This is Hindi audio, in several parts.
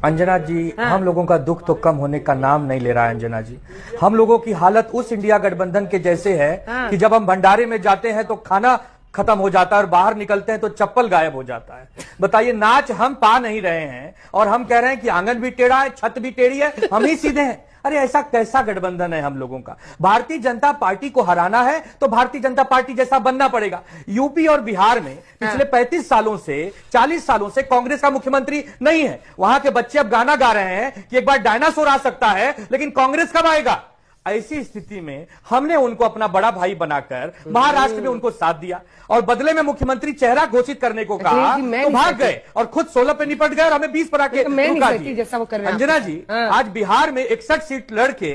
अंजना जी, हम लोगों का दुख तो कम होने का नाम नहीं ले रहा है। अंजना जी, हम लोगों की हालत उस इंडिया गठबंधन के जैसे है कि जब हम भंडारे में जाते हैं तो खाना खत्म हो जाता है और बाहर निकलते हैं तो चप्पल गायब हो जाता है। बताइए, नाच हम पा नहीं रहे हैं और हम कह रहे हैं कि आंगन भी टेढ़ा है, छत भी टेढ़ी है, हम ही सीधे हैं। अरे ऐसा कैसा गठबंधन है हम लोगों का? भारतीय जनता पार्टी को हराना है तो भारतीय जनता पार्टी जैसा बनना पड़ेगा। यूपी और बिहार में पिछले 35 सालों से 40 सालों से कांग्रेस का मुख्यमंत्री नहीं है। वहां के बच्चे अब गाना गा रहे हैं कि एक बार डायनासोर आ सकता है, लेकिन कांग्रेस कब आएगा? ऐसी स्थिति में हमने उनको अपना बड़ा भाई बनाकर महाराष्ट्र में उनको साथ दिया और बदले में मुख्यमंत्री चेहरा घोषित करने को कहा तो भाग गए और खुद 16 पे निपट गए और हमें 20 पर आके रुका दिया। अंजना जी, आज बिहार में 61 सीट लड़के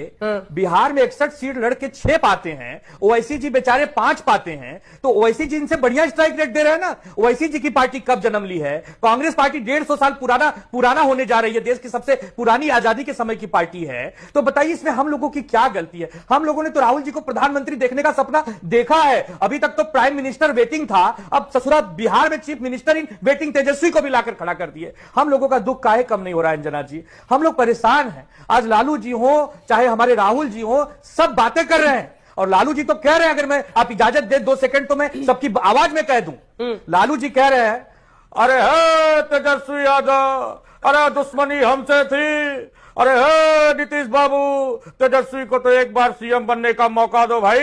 बिहार में 61 सीट लड़के 6 पाते हैं, ओवैसी जी बेचारे 5 पाते हैं। तो ओवैसी जी इनसे बढ़िया स्ट्राइक रेट दे रहे हैं ना। ओवैसी जी की पार्टी कब जन्म ली है? कांग्रेस पार्टी 150 साल पुराना होने जा रही है, देश की सबसे पुरानी आजादी के समय की पार्टी है। तो बताइए, इसमें हम लोगों की क्या गलती है? हम लोगों ने तो राहुल जी को प्रधानमंत्री देखने का सपना देखा है। अभी तक तो प्राइम मिनिस्टर वेटिंग था, अब ससुरा बिहार में चीफ मिनिस्टर इन वेटिंग तेजस्वी को भी लाकर खड़ा कर दिए। हम लोगों का दुख काहे कम नहीं हो रहा है अंजना जी? हम लोग परेशान हैं। आज लालू जी हो चाहे हमारे राहुल जी हो, सब बातें कर रहे हैं और लालू जी तो कह रहे हैं, अगर मैं आप इजाजत दे 2 सेकंड तो मैं सबकी आवाज में कह दूं। लालू जी कह रहे हैं, अरे हे तेजस्वी यादव, अरे दुश्मनी हमसे थी, अरे हे नीतीश बाबू, तेजस्वी को तो एक बार सीएम बनने का मौका दो भाई।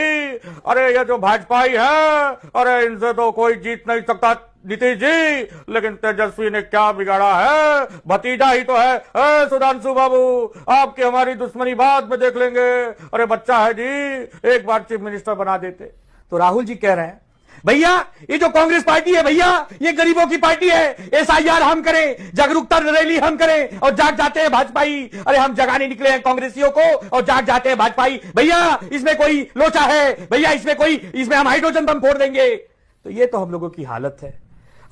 अरे ये जो भाजपाई है, अरे इनसे तो कोई जीत नहीं सकता नीतीश जी, लेकिन तेजस्वी ने क्या बिगाड़ा है? भतीजा ही तो है। सुधांशु बाबू, आपकी हमारी दुश्मनी बाद में देख लेंगे। अरे बच्चा है जी, एक बार चीफ मिनिस्टर बना देते। तो राहुल जी कह रहे हैं, भैया ये जो कांग्रेस पार्टी है भैया, ये गरीबों की पार्टी है। एसआईआर हम करें, जागरूकता रैली हम करें और जाग जाते हैं भाजपाई। अरे हम जगाने निकले हैं कांग्रेसियों को और जाग जाते हैं भाजपाई। भैया इसमें कोई लोचा है, भैया इसमें हम हाइड्रोजन बम फोड़ देंगे। तो ये तो हम लोगों की हालत है।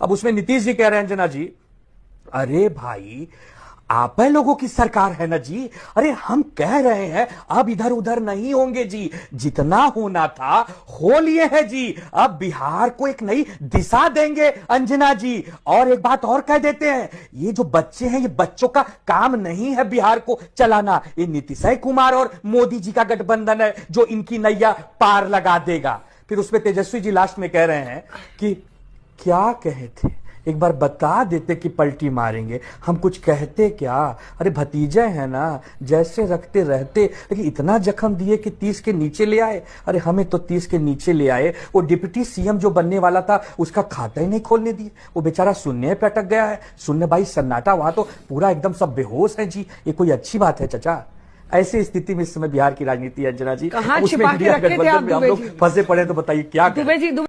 अब उसमें नीतीश जी कह रहे हैं, अंजना जी, अरे भाई आप लोगों की सरकार है ना जी। अरे हम कह रहे हैं अब इधर उधर नहीं होंगे जी, जितना होना था हो लिए हैं जी। अब बिहार को एक नई दिशा देंगे अंजना जी। और एक बात और कह देते हैं, ये जो बच्चे हैं, ये बच्चों का काम नहीं है बिहार को चलाना। ये नीतीश कुमार और मोदी जी का गठबंधन है जो इनकी नैया पार लगा देगा। फिर उसमें तेजस्वी जी लास्ट में कह रहे हैं कि क्या कहे थे, एक बार बता देते कि पलटी मारेंगे, हम कुछ कहते क्या? अरे भतीजे हैं ना, जैसे रखते रहते, लेकिन इतना जख्म दिए कि 30 के नीचे ले आए। अरे हमें तो 30 के नीचे ले आए। वो डिप्टी सीएम जो बनने वाला था उसका खाता ही नहीं खोलने दिए, वो बेचारा शून्य पे अटक गया है। शून्य भाई सन्नाटा, वहां तो पूरा एकदम सब बेहोश है जी। ये कोई अच्छी बात है चाचा? ऐसी स्थिति में इस समय बिहार की राजनीति है अंजना जी, उसमें इंडिया गठबंधन में हम लोग फंसे पड़े, तो बताइए क्या करें?